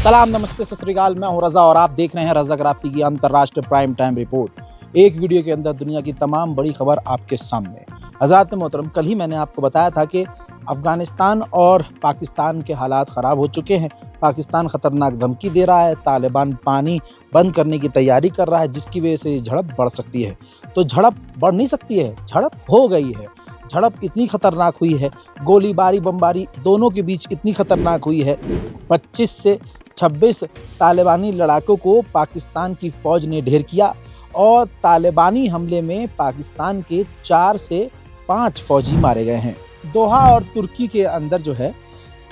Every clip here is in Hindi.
सलाम, नमस्ते, सत श्री अकाल। मैं हूं रज़ा और आप देख रहे हैं रज़ाग्राफी की अंतर्राष्ट्रीय प्राइम टाइम रिपोर्ट। एक वीडियो के अंदर दुनिया की तमाम बड़ी खबर आपके सामने। हज़रात मोहतरम, कल ही मैंने आपको बताया था कि अफ़गानिस्तान और पाकिस्तान के हालात ख़राब हो चुके हैं। पाकिस्तान ख़तरनाक धमकी दे रहा है, तालिबान पानी बंद करने की तैयारी कर रहा है, जिसकी वजह से झड़प बढ़ सकती है। तो झड़प बढ़ नहीं सकती है, झड़प हो गई है। झड़प इतनी खतरनाक हुई है, गोलीबारी बमबारी दोनों के बीच इतनी खतरनाक हुई है। 25 से 26 तालिबानी लड़ाकों को पाकिस्तान की फ़ौज ने ढेर किया और तालिबानी हमले में पाकिस्तान के 4 से 5 फ़ौजी मारे गए हैं। दोहा और तुर्की के अंदर जो है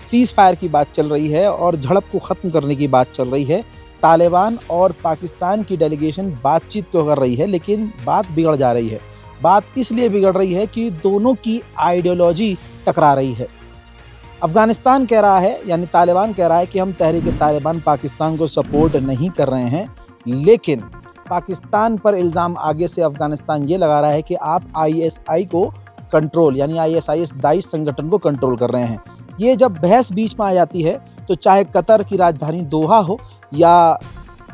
सीज़ फायर की बात चल रही है और झड़प को ख़त्म करने की बात चल रही है। तालिबान और पाकिस्तान की डेलीगेशन बातचीत तो कर रही है, लेकिन बात बिगड़ जा रही है। बात इसलिए बिगड़ रही है कि दोनों की आइडियोलॉजी टकरा रही है। अफ़गानिस्तान कह रहा है, यानी तालिबान कह रहा है कि हम तहरीक-ए-तालिबान पाकिस्तान को सपोर्ट नहीं कर रहे हैं, लेकिन पाकिस्तान पर इल्ज़ाम आगे से अफ़गानिस्तान ये लगा रहा है कि आप ISI को कंट्रोल, यानी ISIS दाइश संगठन को कंट्रोल कर रहे हैं। ये जब बहस बीच में आ जाती है तो चाहे कतर की राजधानी दोहा हो या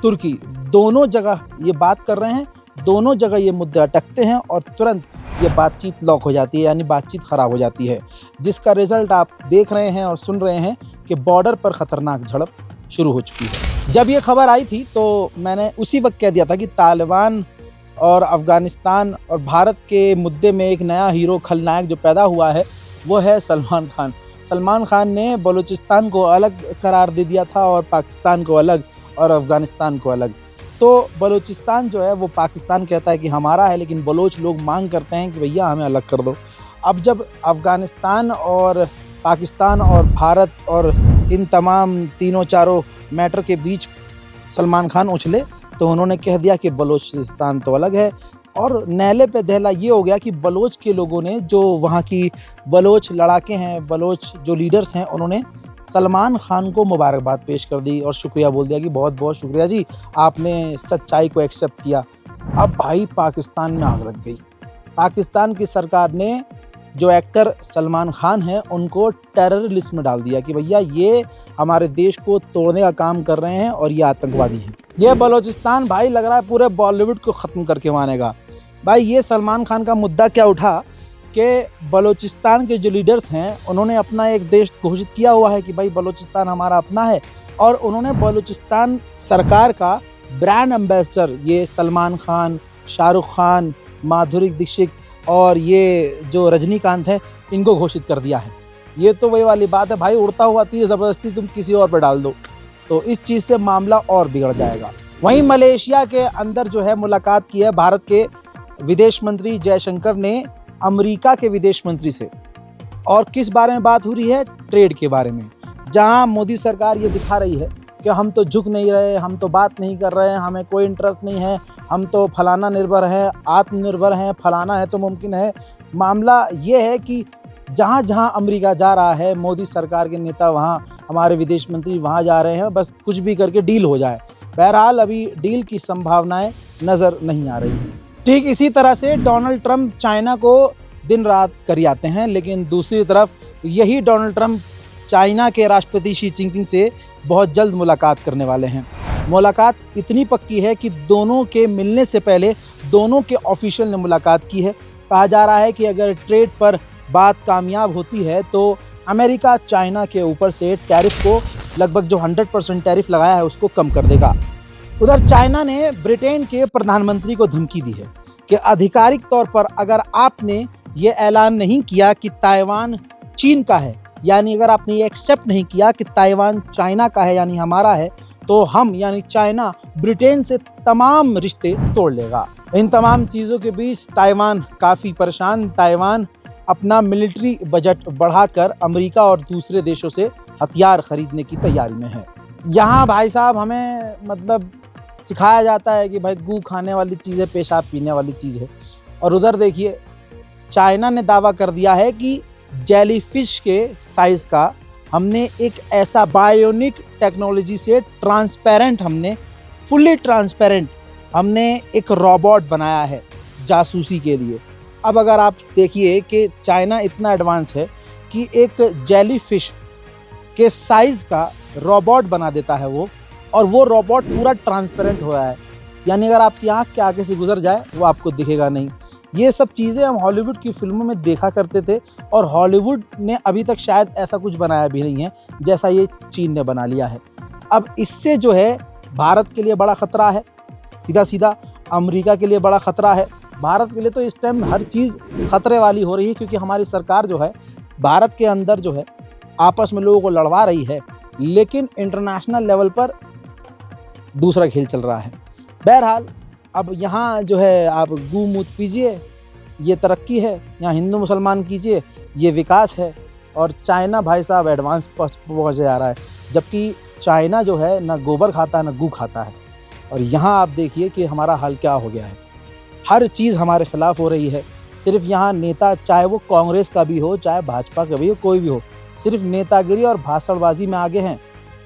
तुर्की, दोनों जगह ये बात कर रहे हैं, दोनों जगह ये मुद्दे अटकते हैं और तुरंत ये बातचीत लॉक हो जाती है, यानी बातचीत ख़राब हो जाती है, जिसका रिज़ल्ट आप देख रहे हैं और सुन रहे हैं कि बॉर्डर पर ख़तरनाक झड़प शुरू हो चुकी है। जब ये खबर आई थी तो मैंने उसी वक्त कह दिया था कि तालिबान और अफ़गानिस्तान और भारत के मुद्दे में एक नया हीरो खलनायक जो पैदा हुआ है वो है सलमान खान। सलमान खान ने बलूचिस्तान को अलग करार दे दिया था और पाकिस्तान को अलग और अफ़गानिस्तान को अलग। तो बलूचिस्तान जो है वो पाकिस्तान कहता है कि हमारा है, लेकिन बलोच लोग मांग करते हैं कि भैया हमें अलग कर दो। अब जब अफ़गानिस्तान और पाकिस्तान और भारत और इन तमाम तीनों चारों मैटर के बीच सलमान खान उछले तो उन्होंने कह दिया कि बलूचिस्तान तो अलग है। और नहले पे दहला ये हो गया कि बलोच के लोगों ने, जो वहाँ की बलोच लड़ाके हैं, बलोच जो लीडर्स हैं, उन्होंने सलमान खान को मुबारकबाद पेश कर दी और शुक्रिया बोल दिया कि बहुत बहुत शुक्रिया जी, आपने सच्चाई को एक्सेप्ट किया। अब भाई पाकिस्तान में आग लग गई। पाकिस्तान की सरकार ने जो एक्टर सलमान खान है उनको टेरर लिस्ट में डाल दिया कि भैया ये हमारे देश को तोड़ने का काम कर रहे हैं और ये आतंकवादी हैं। ये बलूचिस्तान भाई लग रहा है पूरे बॉलीवुड को ख़त्म करके मानेगा। भाई ये सलमान खान का मुद्दा क्या उठा कि बलूचिस्तान के जो लीडर्स हैं उन्होंने अपना एक देश घोषित किया हुआ है कि भाई बलूचिस्तान हमारा अपना है, और उन्होंने बलूचिस्तान सरकार का ब्रांड एम्बेसडर ये सलमान खान, शाहरुख खान, माधुरी दीक्षित और ये जो रजनीकांत है इनको घोषित कर दिया है। ये तो वही वाली बात है भाई, उड़ता हुआ तीर ज़बरदस्ती तुम किसी और पर डाल दो तो इस चीज़ से मामला और बिगड़ जाएगा। वहीं मलेशिया के अंदर जो है मुलाकात की है भारत के विदेश मंत्री जयशंकर ने अमेरिका के विदेश मंत्री से, और किस बारे में बात हो रही है? ट्रेड के बारे में। जहां मोदी सरकार ये दिखा रही है कि हम तो झुक नहीं रहे, हम तो बात नहीं कर रहे हैं, हमें कोई इंटरेस्ट नहीं है, हम तो फलाना निर्भर हैं, आत्मनिर्भर हैं, फलाना है तो मुमकिन है। मामला ये है कि जहां जहां अमेरिका जा रहा है, मोदी सरकार के नेता वहां, हमारे विदेश मंत्री वहां जा रहे हैं, बस कुछ भी करके डील हो जाए। बहरहाल अभी डील की संभावनाएं नज़र नहीं आ रही हैं। ठीक इसी तरह से डोनाल्ड ट्रंप चाइना को दिन रात करियाते हैं, लेकिन दूसरी तरफ यही डोनाल्ड ट्रंप चाइना के राष्ट्रपति शी जिनपिंग से बहुत जल्द मुलाकात करने वाले हैं। मुलाकात इतनी पक्की है कि दोनों के मिलने से पहले दोनों के ऑफिशियल ने मुलाकात की है। कहा जा रहा है कि अगर ट्रेड पर बात कामयाब होती है तो अमेरिका चाइना के ऊपर से टैरिफ को लगभग जो 100% टैरिफ लगाया है उसको कम कर देगा। उधर चाइना ने ब्रिटेन के प्रधानमंत्री को धमकी दी है कि आधिकारिक तौर पर अगर आपने ये ऐलान नहीं किया कि ताइवान चीन का है, यानी अगर आपने ये एक्सेप्ट नहीं किया कि ताइवान चाइना का है यानी हमारा है, तो हम यानी चाइना ब्रिटेन से तमाम रिश्ते तोड़ लेगा। इन तमाम चीज़ों के बीच ताइवान काफ़ी परेशान। ताइवान अपना मिलिट्री बजट बढ़ाकर अमेरिका और दूसरे देशों से हथियार खरीदने की तैयारी में है। यहाँ भाई साहब हमें मतलब सिखाया जाता है कि भाई गू खाने वाली चीज़ है, पेशाब पीने वाली चीज़ है, और उधर देखिए चाइना ने दावा कर दिया है कि जेलीफिश के साइज़ का हमने एक ऐसा बायोनिक टेक्नोलॉजी से ट्रांसपेरेंट, हमने फुल्ली ट्रांसपेरेंट हमने एक रोबोट बनाया है जासूसी के लिए। अब अगर आप देखिए कि चाइना इतना एडवांस है कि एक जेलीफिश के साइज़ का रोबोट बना देता है वो, और वो रोबोट पूरा ट्रांसपेरेंट हो रहा है, यानी अगर आपकी आँख के आगे से गुजर जाए वो आपको दिखेगा नहीं। ये सब चीज़ें हम हॉलीवुड की फिल्मों में देखा करते थे, और हॉलीवुड ने अभी तक शायद ऐसा कुछ बनाया भी नहीं है जैसा ये चीन ने बना लिया है। अब इससे जो है भारत के लिए बड़ा ख़तरा है, सीधा सीधा अमेरिका के लिए बड़ा ख़तरा है। भारत के लिए तो इस टाइम हर चीज़ ख़तरे वाली हो रही है, क्योंकि हमारी सरकार जो है भारत के अंदर जो है आपस में लोगों को लड़वा रही है, लेकिन इंटरनेशनल लेवल पर दूसरा खेल चल रहा है। बहरहाल अब यहाँ जो है आप गू मूत पीजिए, ये तरक्की है, यहाँ हिंदू मुसलमान कीजिए, ये विकास है, और चाइना भाई साहब एडवांस पहुँच जा रहा है, जबकि चाइना जो है ना गोबर खाता है ना गू खाता है। और यहाँ आप देखिए कि हमारा हाल क्या हो गया है, हर चीज़ हमारे खिलाफ हो रही है। सिर्फ यहाँ नेता, चाहे वो कांग्रेस का भी हो चाहे भाजपा का भी हो, कोई भी हो, सिर्फ नेतागिरी और भाषणबाजी में आगे हैं।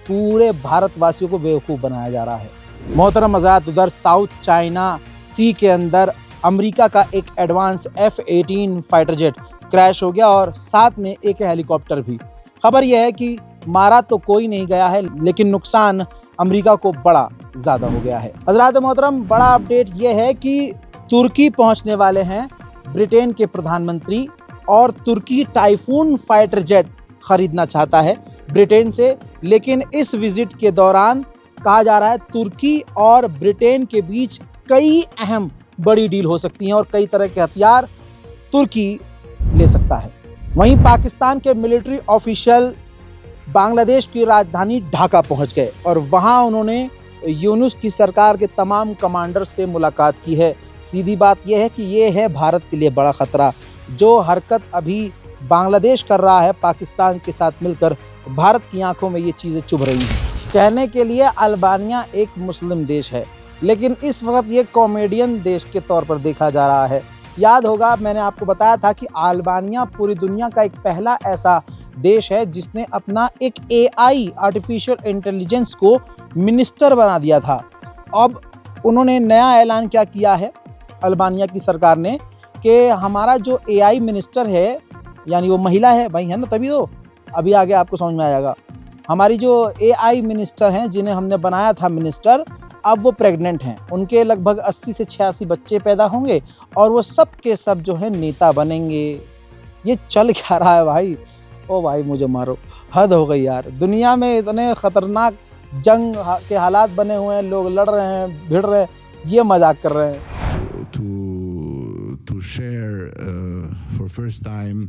पूरे भारतवासियों को बेवकूफ़ बनाया जा रहा है। मोहतरम हज़रात, उधर साउथ चाइना सी के अंदर अमेरिका का एक advance F-18 fighter jet crash हो गया, और साथ में एक हेलीकॉप्टर भी। खबर यह है कि मारा तो कोई नहीं गया है, लेकिन नुकसान अमेरिका को बड़ा ज़्यादा हो गया है। हज़रात मोहतरम, बड़ा अपडेट यह है कि तुर्की पहुंचने वाले हैं ब्रिटेन के प्रधानमंत्री, और तुर्की टाइफून फाइटर जेट खरीदना चाहता है ब्रिटेन से। लेकिन इस विजिट के दौरान कहा जा रहा है तुर्की और ब्रिटेन के बीच कई अहम बड़ी डील हो सकती हैं, और कई तरह के हथियार तुर्की ले सकता है। वहीं पाकिस्तान के मिलिट्री ऑफिशियल बांग्लादेश की राजधानी ढाका पहुंच गए, और वहां उन्होंने यूनुस की सरकार के तमाम कमांडर से मुलाकात की है। सीधी बात यह है कि ये है भारत के लिए बड़ा ख़तरा। जो हरकत अभी बांग्लादेश कर रहा है पाकिस्तान के साथ मिलकर, भारत की आंखों में ये चीज़ें चुभ रही हैं। कहने के लिए अल्बानिया एक मुस्लिम देश है, लेकिन इस वक्त ये कॉमेडियन देश के तौर पर देखा जा रहा है। याद होगा मैंने आपको बताया था कि अल्बानिया पूरी दुनिया का एक पहला ऐसा देश है जिसने अपना एक AI आर्टिफिशियल इंटेलिजेंस को मिनिस्टर बना दिया था। अब उन्होंने नया ऐलान क्या किया है अल्बानिया की सरकार ने, कि हमारा जो AI मिनिस्टर है, यानी वो महिला है भाई, है ना, तभी तो अभी आगे आपको समझ में आएगा। हमारी जो AI मिनिस्टर हैं जिन्हें हमने बनाया था मिनिस्टर, अब वो प्रेग्नेंट हैं। उनके लगभग 80 से 86 बच्चे पैदा होंगे, और वो सब के सब जो है नेता बनेंगे। ये चल क्या रहा है भाई? ओ भाई मुझे मारो, हद हो गई यार। दुनिया में इतने ख़तरनाक जंग के हालात बने हुए हैं, लोग लड़ रहे हैं, भिड़ रहे हैं, ये मजाक कर रहे हैं। To share for first time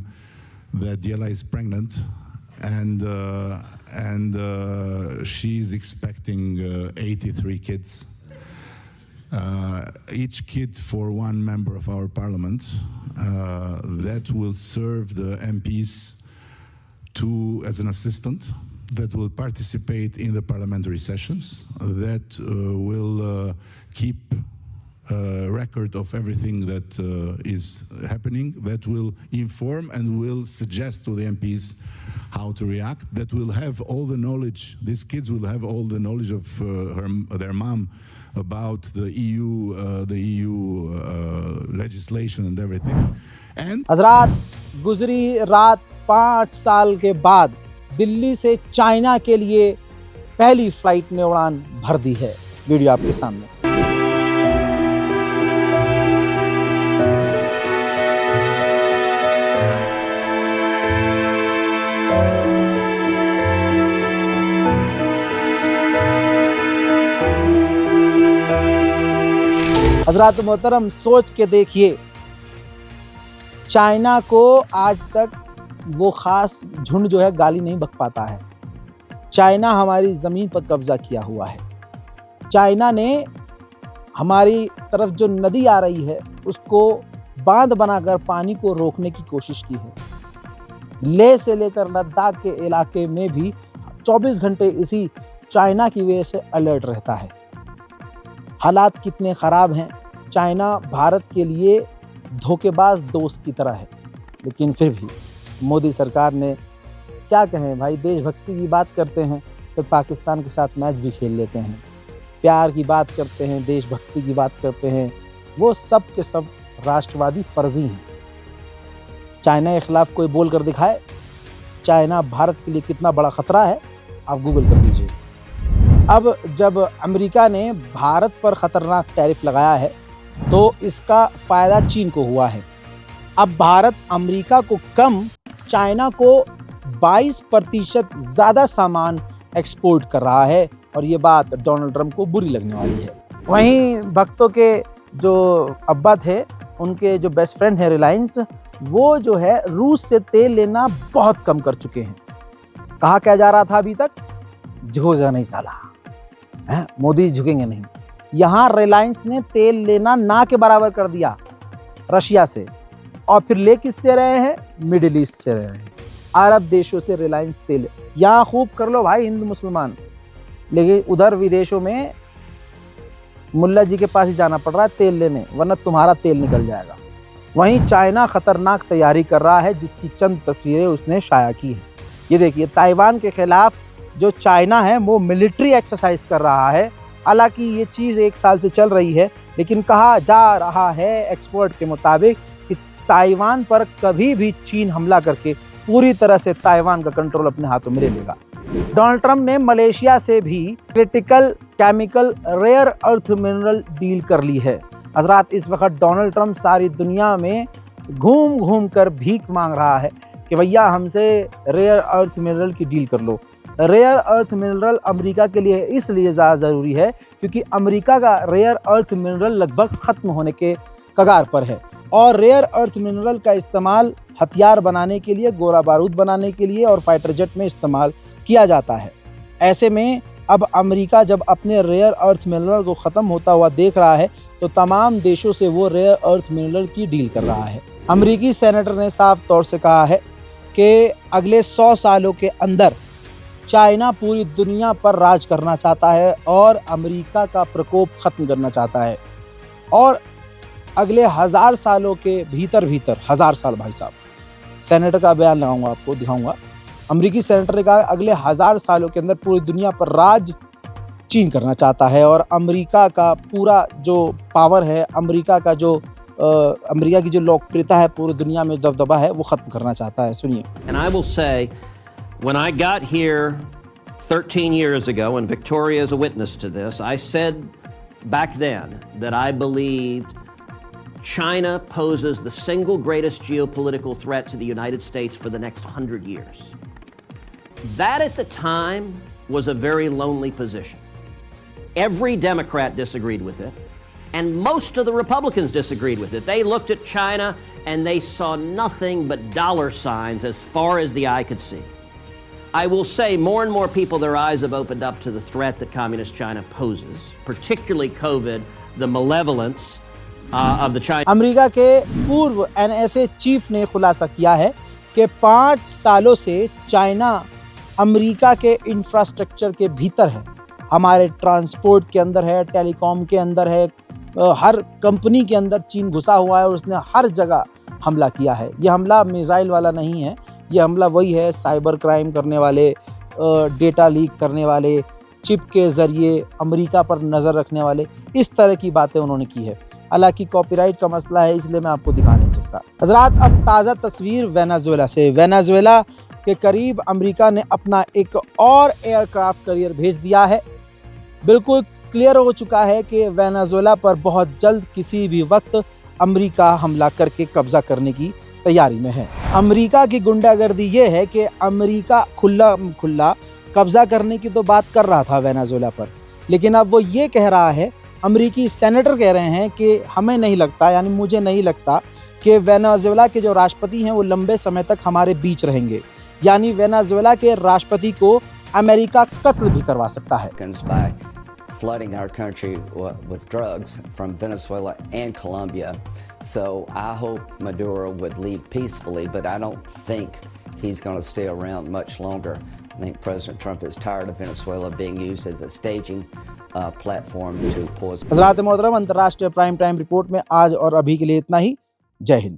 that Diela is pregnant, and she's expecting 83 kids. Each kid for one member of our parliament. That will serve the MPs as an assistant, that will participate in the parliamentary sessions, that will keep record of everything that is happening, that will inform and will suggest to the MPs how to react, that will have all the knowledge, these kids will have all the knowledge of their mom about the EU legislation and everything. And हजरात, गुजरी रात 5 साल के बाद दिल्ली से चाइना के लिए पहली फ्लाइट ने उड़ान भर दी है। वीडियो आपके सामने। हजरात मोहतरम, सोच के देखिए, चाइना को आज तक वो ख़ास झुंड जो है गाली नहीं बक पाता है। चाइना हमारी ज़मीन पर कब्ज़ा किया हुआ है। चाइना ने हमारी तरफ जो नदी आ रही है उसको बांध बनाकर पानी को रोकने की कोशिश की है। लेह से लेकर लद्दाख के इलाके में भी 24 घंटे इसी चाइना की वजह से अलर्ट रहता है। हालात कितने ख़राब हैं। चाइना भारत के लिए धोखेबाज दोस्त की तरह है, लेकिन फिर भी मोदी सरकार ने क्या कहें भाई, देशभक्ति की बात करते हैं फिर पाकिस्तान के साथ मैच भी खेल लेते हैं, प्यार की बात करते हैं, देशभक्ति की बात करते हैं, वो सब के सब राष्ट्रवादी फर्जी हैं। चाइना के ख़िलाफ़ कोई बोल कर दिखाए चाइना भारत के लिए कितना बड़ा ख़तरा है, आप गूगल कर दीजिए। अब जब अमेरिका ने भारत पर ख़तरनाक टैरिफ लगाया है तो इसका फ़ायदा चीन को हुआ है। अब भारत अमेरिका को कम, चाइना को 22% ज़्यादा सामान एक्सपोर्ट कर रहा है और ये बात डोनाल्ड ट्रंप को बुरी लगने वाली है। वहीं भक्तों के जो अब्बा थे, उनके जो बेस्ट फ्रेंड है रिलायंस, वो जो है रूस से तेल लेना बहुत कम कर चुके हैं। कहा क्या जा रहा था अभी तक, झुकेगा नहीं साला, मोदी झुकेंगे नहीं। यहाँ रिलायंस ने तेल लेना ना के बराबर कर दिया रशिया से, और फिर ले किससे रहे हैं, मिडिल ईस्ट से रहे हैं, अरब देशों से रिलायंस तेल। यहाँ खूब कर लो भाई हिंदू मुसलमान, लेकिन उधर विदेशों में मुल्ला जी के पास ही जाना पड़ रहा है तेल लेने, वरना तुम्हारा तेल निकल जाएगा। वहीं चाइना खतरनाक तैयारी कर रहा है, जिसकी चंद तस्वीरें उसने शाया की हैं। ये देखिए, ताइवान के खिलाफ जो चाइना है वो मिलिट्री एक्सरसाइज कर रहा है। हालांकि ये चीज़ 1 साल से चल रही है, लेकिन कहा जा रहा है एक्सपर्ट के मुताबिक कि ताइवान पर कभी भी चीन हमला करके पूरी तरह से ताइवान का कंट्रोल अपने हाथों में ले लेगा। डोनाल्ड ट्रंप ने मलेशिया से भी critical chemical rare earth mineral deal कर ली है। हजरात, इस वक्त डोनाल्ड ट्रंप सारी दुनिया में घूम घूम कर भीख मांग रहा है कि भैया हमसे रेयर अर्थ मिनरल की डील कर लो। रेयर अर्थ मिनरल अमेरिका के लिए इसलिए ज़्यादा ज़रूरी है क्योंकि अमेरिका का रेयर अर्थ मिनरल लगभग ख़त्म होने के कगार पर है, और रेयर अर्थ मिनरल का इस्तेमाल हथियार बनाने के लिए, गोला बारूद बनाने के लिए और फाइटर जेट में इस्तेमाल किया जाता है। ऐसे में अब अमेरिका जब अपने रेयर अर्थ मिनरल को ख़त्म होता हुआ देख रहा है तो तमाम देशों से वो रेयर अर्थ मिनरल की डील कर रहा है। अमेरिकी सेनेटर ने साफ तौर से कहा है कि अगले 100 सालों के अंदर चाइना पूरी दुनिया पर राज करना चाहता है और अमेरिका का प्रकोप ख़त्म करना चाहता है, और अगले 1000 सालों के भीतर 1000 साल, भाई साहब, सेनेटर का बयान लगाऊंगा, आपको दिखाऊंगा। अमेरिकी सेनेटर ने कहा अगले 1000 सालों के अंदर पूरी दुनिया पर राज चीन करना चाहता है और अमेरिका का पूरा जो पावर है, अमेरिका की जो लोकप्रियता है, पूरी दुनिया में दबदबा है, वो ख़त्म करना चाहता है। सुनिए। And I will say, when I got here 13 years ago, and Victoria is a witness to this, I said back then that I believed China poses the single greatest geopolitical threat to the United States for the next 100 years. That at the time was a very lonely position. Every Democrat disagreed with it, and most of the Republicans disagreed with it. They looked at China and they saw nothing but dollar signs as far as the eye could see. I will say more and more people, their eyes have opened up to the threat that Communist China poses, particularly COVID, the malevolence of the China. America के पूर्व NSA चीफ ने खुलासा किया है कि 5 सालों से चाइना अमेरिका के इंफ्रास्ट्रक्चर के भीतर है, हमारे ट्रांसपोर्ट के अंदर है, टेलीकॉम के अंदर है, हर कंपनी के अंदर चीन घुसा हुआ है और उसने हर जगह हमला किया है। ये हमला मिसाइल वाला नहीं है, ये हमला वही है साइबर क्राइम करने वाले, डेटा लीक करने वाले, चिप के ज़रिए अमेरिका पर नज़र रखने वाले, इस तरह की बातें उन्होंने की है। हालांकि कॉपीराइट का मसला है, इसलिए मैं आपको दिखा नहीं सकता। हज़रात, अब ताज़ा तस्वीर वेनेजुएला से। वेनेजुएला के करीब अमेरिका ने अपना एक और एयरक्राफ्ट कैरियर भेज दिया है। बिल्कुल क्लियर हो चुका है कि वेनेजुएला पर बहुत जल्द किसी भी वक्त अमेरिका हमला करके कब्जा करने की तैयारी में है। अमेरिका की गुंडागर्दी ये है कि अमेरिका खुला कब्जा करने की तो बात कर रहा था वेनेजुएला पर, लेकिन अब वो ये कह रहा है, अमेरिकी सेनेटर कह रहे हैं कि हमें नहीं लगता, यानी मुझे नहीं लगता कि वेनेजुएला के जो राष्ट्रपति हैं वो लंबे समय तक हमारे बीच रहेंगे, यानी वेनेजुएला के राष्ट्रपति को अमेरिका कत्ल भी करवा सकता है। Flooding our country with drugs from Venezuela and Colombia. So I hope Maduro would leave peacefully, but I don't think he's going to stay around much longer. I think President Trump is tired of Venezuela being used as a staging platform to poison. हज़रात मोहतरम, अंतर्राष्ट्रीय प्राइम टाइम रिपोर्ट में आज और अभी के लिए इतना ही। जय हिंद।